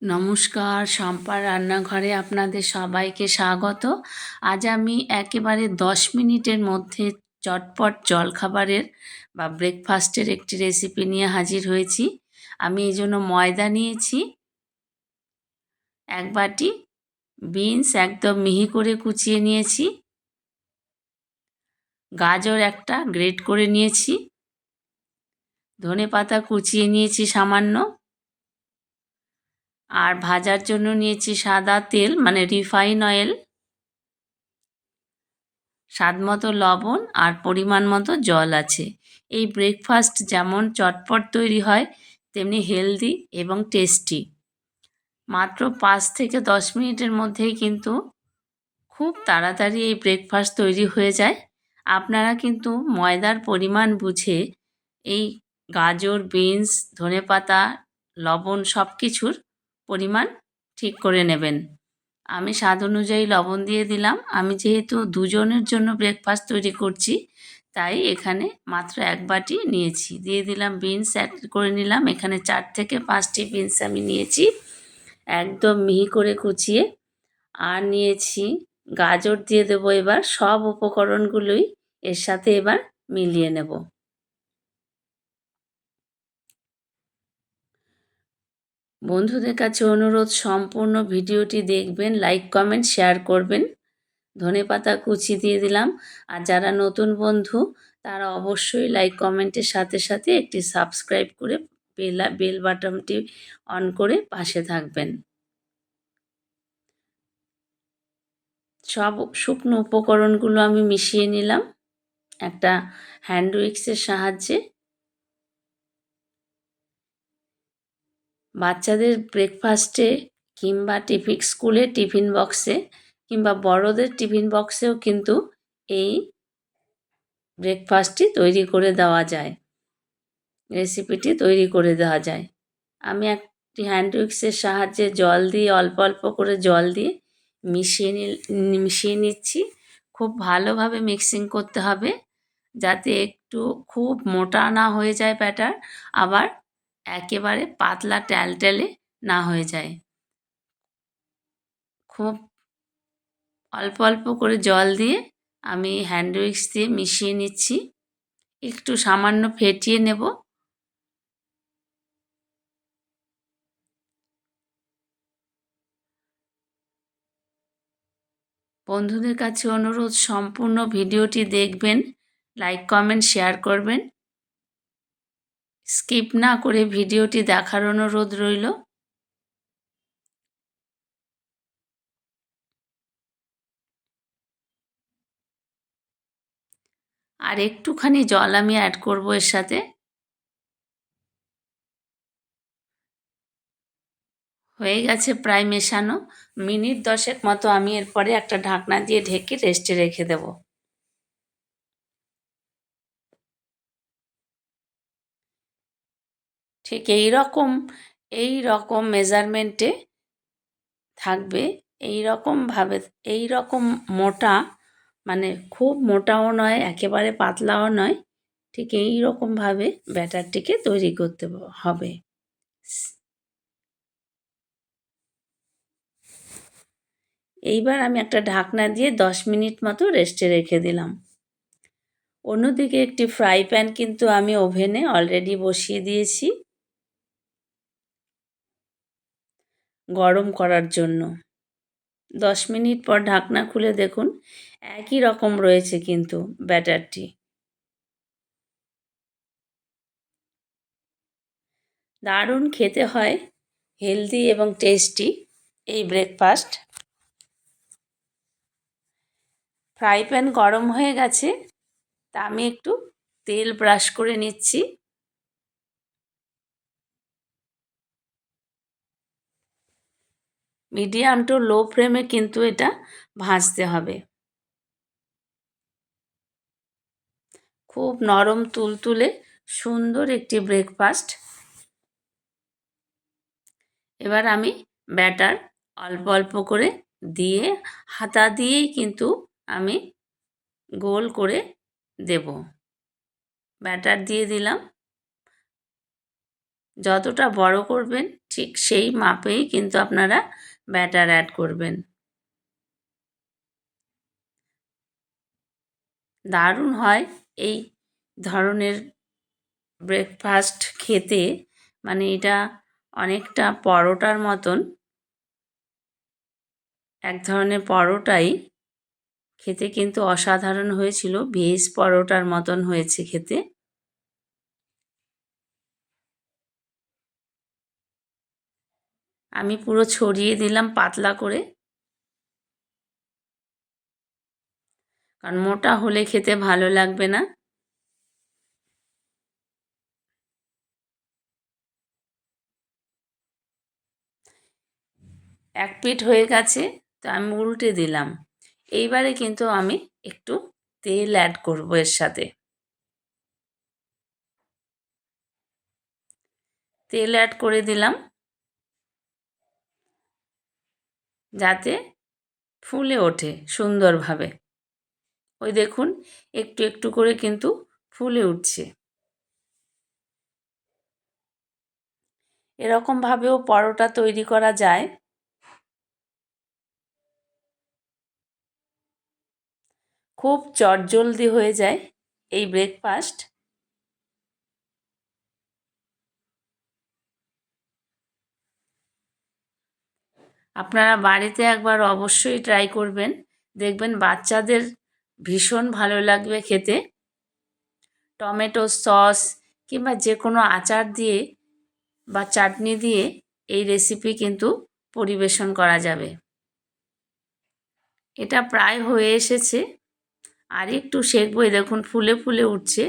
নমস্কার, শম্পার রান্নাঘরে আপনাদের সবাইকে স্বাগত। আজ আমি একেবারে 10 মিনিটের মধ্যে চটপট জলখাবারের বা ব্রেকফাস্টের একটি রেসিপি নিয়ে হাজির হয়েছি। আমি এই জন্য ময়দা নিয়েছি 1 বাটি, বিনস একদম মিহি করে কুচিয়ে নিয়েছি, গাজর একটা গ্রেট করে নিয়েছি, ধনেপাতা কুচিয়ে নিয়েছি সামান্য, আর ভাজার জন্য নিয়েছি সাদা তেল মানে রিফাইন অয়েল, স্বাদমতো লবণ আর পরিমাণ মতো জল আছে। এই ব্রেকফাস্ট যেমন চটপট তৈরি হয় তেমনি হেলদি এবং টেস্টি। মাত্র 5 থেকে 10 মিনিটের মধ্যেই কিন্তু খুব তাড়াতাড়ি এই ব্রেকফাস্ট তৈরি হয়ে যায়। আপনারা কিন্তু ময়দার পরিমাণ বুঝে এই গাজর, বিনস, ধনেপাতা, লবণ সব কিছুর পরিমাণ ঠিক করে নেবেন। আমি স্বাদ অনুযায়ী লবণ দিয়ে দিলাম। আমি যেহেতু দুজনের জন্য ব্রেকফাস্ট তৈরি করছি তাই এখানে মাত্র 1 বাটি নিয়েছি। দিয়ে দিলাম বিনস অ্যাড করে নিলাম। এখানে 4 থেকে 5টি বিনস আমি নিয়েছি একদম মিহি করে কুচিয়ে। আর নিয়েছি গাজর দিয়ে দেবো এবার। সব উপকরণগুলোই এর সাথে এবার মিলিয়ে নেব। বন্ধুদের কাছে অনুরোধ, সম্পূর্ণ ভিডিওটি দেখবেন, লাইক কমেন্ট শেয়ার করবেন। ধনেপাতা কুচি দিয়ে দিলাম। আর যারা নতুন বন্ধু তারা অবশ্যই লাইক কমেন্টের সাথে সাথে একটি সাবস্ক্রাইব করে বেল বাটনটি অন করে পাশে থাকবেন। সব শুকনো উপকরণগুলো আমি মিশিয়ে নিলাম একটা হ্যান্ড উইক্সের সাহায্যে। বাচ্চাদের ব্রেকফাস্টে কিংবা স্কুলে টিফিন বক্সে কিংবা বড়দের টিফিন বক্সেও কিন্তু এই ব্রেকফাস্টটি তৈরি করে দেওয়া যায়, রেসিপিটি তৈরি করে দেওয়া যায়। আমি একটি হ্যান্ড উইক্সের সাহায্যে জল দিয়ে অল্প অল্প করে জল দিয়ে মিশিয়ে নিচ্ছি। খুব ভালোভাবে মিক্সিং করতে হবে যাতে একটু খুব মোটা না হয়ে যায় ব্যাটার, আবার একেবারে পাতলা ট্যালট্যালে না হয়ে যায়। খুব অল্প অল্প করে জল দিয়ে আমি হ্যান্ড উইক্স দিয়ে মিশিয়ে নিচ্ছি। একটু সামান্য ফেটিয়ে নেব। বন্ধুদের কাছে অনুরোধ, সম্পূর্ণ ভিডিওটি দেখবেন, লাইক কমেন্ট শেয়ার করবেন। স্কিপ না করে ভিডিওটি দেখার অনুরোধ রইল। আর একটুখানি জল আমি অ্যাড করব এর সাথে। হয়ে গেছে প্রায় মেশানো। মিনিট 10 মতো আমি এরপরে একটা ঢাকনা দিয়ে ঢেকে রেস্টে রেখে দেব। ঠিক এই রকম মেজারমেন্টে থাকবে, এই রকম মোটা, মানে খুব মোটাও নয় একেবারে পাতলাও নয়, ঠিক এই রকমভাবে ব্যাটারটিকে তৈরি করতে হবে। এইবার আমি একটা ঢাকনা দিয়ে 10 মিনিট মতো রেস্টে রেখে দিলাম। অন্যদিকে একটি ফ্রাই প্যান কিন্তু আমি ওভেনে অলরেডি বসিয়ে দিয়েছি গরম করার জন্য। 10 মিনিট পর ঢাকনা খুলে দেখুন একই রকম রয়েছে কিন্তু ব্যাটারটি। দারুণ খেতে হয়, হেলদি এবং টেস্টি এই ব্রেকফাস্ট। ফ্রাই প্যান গরম হয়ে গেছে, তা আমি একটু তেল ব্রাশ করে নিচ্ছি। মিডিয়াম টু লো ফ্লেমে কিন্তু এটা ভাজতে হবে। খুব নরম তুলতুলে সুন্দর একটি ব্রেকফাস্ট। এবার আমি ব্যাটার অল্প অল্প করে দিয়ে হাতা দিয়েই কিন্তু আমি গোল করে দেব। ব্যাটার দিয়ে দিলাম। যতটা বড় করবেন ঠিক সেই মাপেই কিন্তু আপনারা ব্যাটার অ্যাড করবেন। দারুণ হয় এই ধরনের ব্রেকফাস্ট খেতে, মানে এটা অনেকটা পরোটার মতন, এক ধরনের পরোটাই, খেতে কিন্তু অসাধারণ হয়েছিল, ভেজ পরোটার মতন হয়েছে খেতে। আমি পুরো ছড়িয়ে দিলাম পাতলা করে, কারণ মোটা হলে খেতে ভালো লাগবে না। এক পিঠ হয়ে গেছে, তো আমি উল্টে দিলাম। এইবারে কিন্তু আমি একটু তেল অ্যাড করব এর সাথে। তেল অ্যাড করে দিলাম যাতে ফুলে ওঠে সুন্দরভাবে। ওই দেখুন একটু একটু করে কিন্তু ফুলে উঠছে। এরকমভাবেও পরোটা তৈরি করা যায়। খুব চটজলদি হয়ে যায় এই ব্রেকফাস্ট। আপনারা বাড়িতে একবার অবশ্যই ট্রাই করবেন, দেখবেন বাচ্চাদের ভীষণ ভালো লাগবে খেতে। টমেটো সস কিংবা যে কোনো আচার দিয়ে বা চাটনি দিয়ে এই রেসিপি কিন্তু পরিবেশন করা যাবে। এটা প্রায় হয়ে এসেছে, আর একটু সেঁকবো। দেখুন ফুলে ফুলে উঠছে।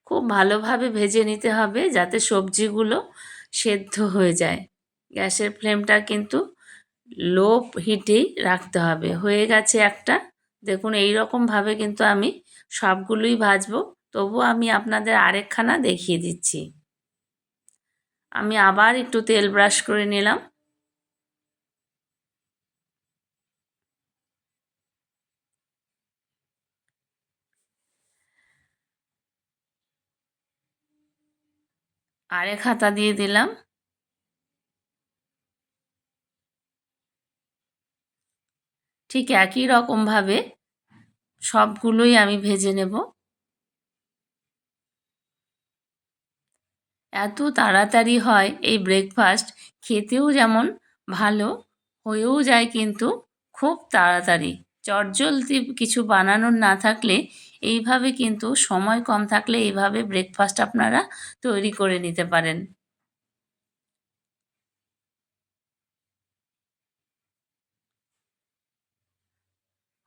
খুব ভালোভাবে ভেজে নিতে হবে যাতে সবজিগুলো সেদ্ধ হয়ে যায়। গ্যাসের ফ্লেমটা কিন্তু লো হিটেই রাখতে হবে। হয়ে গেছে একটা, দেখুন এই রকমভাবে কিন্তু আমি সবগুলোই ভাজবো। তবুও আমি আপনাদের আরেকখানা দেখিয়ে দিচ্ছি। আমি আবার একটু তেল ব্রাশ করে নিলাম। আরেক হাতা দিয়ে দিলাম। ঠিক একই রকমভাবে সবগুলোই আমি ভেজে নেব। এত তাড়াতাড়ি হয় এই ব্রেকফাস্ট, খেতেও যেমন ভালো, হয়েও যায় কিন্তু খুব তাড়াতাড়ি। চটজলদি কিছু বানানোর না থাকলে এইভাবে কিন্তু, সময় কম থাকলে এইভাবে ব্রেকফাস্ট আপনারা তৈরি করে নিতে পারেন।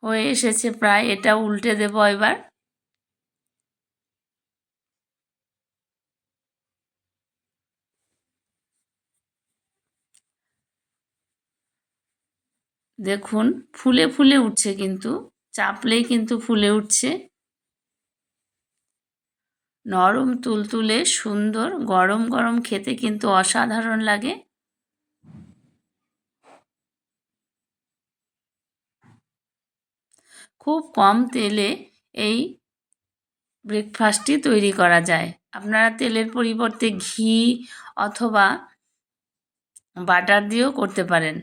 হয়ে এসেছে প্রায়, এটা উল্টে দেব এবার। দেখুন ফুলে ফুলে উঠছে, কিন্তু চাপলেই কিন্তু ফুলে উঠছে। নরম তুলতুলে সুন্দর, গরম গরম খেতে কিন্তু অসাধারণ লাগে। খুব কম তেলে এই ব্রেকফাস্টটি তৈরি করা যায়। আপনারা তেলের পরিবর্তে ঘি অথবা বাটার দিয়েও করতে পারেন।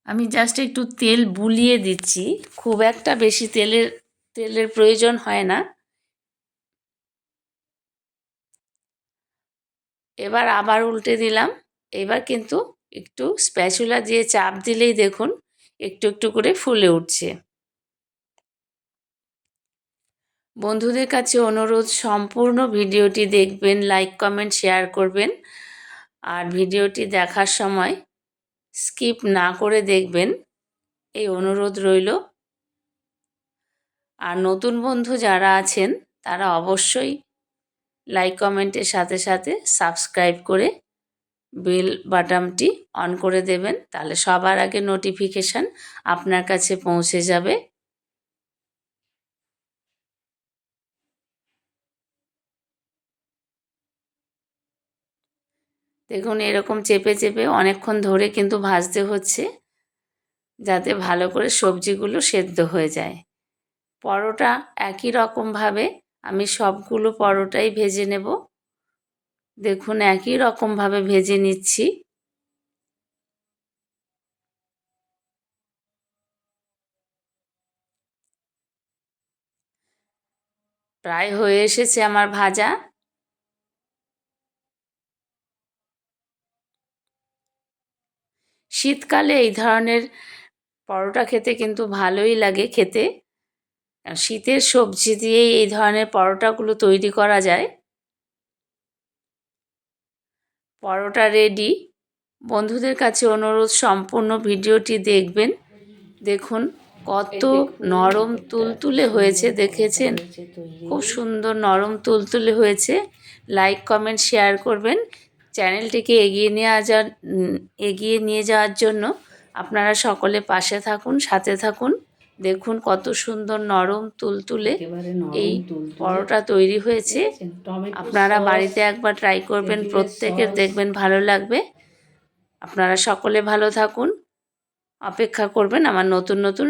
আমি জাস্ট একটু তেল বুলিয়ে দিচ্ছি, খুব একটা বেশি তেলের প্রয়োজন হয় না। এবার আবার উল্টে দিলাম। এবার কিন্তু একটু স্প্যাচুলা দিয়ে চাপ দিলেই দেখুন একটু একটু করে ফুলে উঠছে। বন্ধুদের কাছে অনুরোধ, সম্পূর্ণ ভিডিওটি দেখবেন, লাইক কমেন্ট শেয়ার করবেন, আর ভিডিওটি দেখার সময় স্কিপ না করে দেখবেন, এই অনুরোধ রইল। আর নতুন বন্ধু যারা আছেন তারা অবশ্যই লাইক কমেন্টের সাথে সাথে সাবস্ক্রাইব করে বেল বাটনটি অন করে দেবেন, তাহলে সবার আগে নোটিফিকেশান আপনার কাছে পৌঁছে যাবে। দেখুন এরকম চেপে চেপে অনেকক্ষণ ধরে কিন্তু ভাজতে হচ্ছে, যাতে ভালো করে সবজিগুলো সেদ্ধ হয়ে যায়। পরোটা একই রকমভাবে আমি সবগুলো পরোটাই ভেজে নেব। দেখুন একই রকমভাবে ভেজে নিচ্ছি। প্রায় হয়ে এসেছে আমার ভাজা। শীতকালে এই ধরনের পরোটা খেতে কিন্তু ভালোই লাগে খেতে। শীতের সবজি দিয়েই এই ধরনের পরোটাগুলো তৈরি করা যায়। পরোটা রেডি। বন্ধুদের কাছে অনুরোধ, সম্পূর্ণ ভিডিওটি দেখবেন। দেখুন কত নরম তুলতুলে হয়েছে, দেখেছেন? খুব সুন্দর নরম তুলতুলে হয়েছে। লাইক কমেন্ট শেয়ার করবেন। চ্যানেলটিকে এগিয়ে নিয়ে যাওয়ার জন্য আপনারা সকলে পাশে থাকুন, সাথে থাকুন। দেখুন কত সুন্দর নরম তুলতুলে এই পরোটা তৈরি হয়েছে। আপনারা বাড়িতে একবার ট্রাই করবেন, প্রত্যেকের দেখবেন ভালো লাগবে। আপনারা সকলে ভালো থাকুন, অপেক্ষা করবেন আমার নতুন নতুন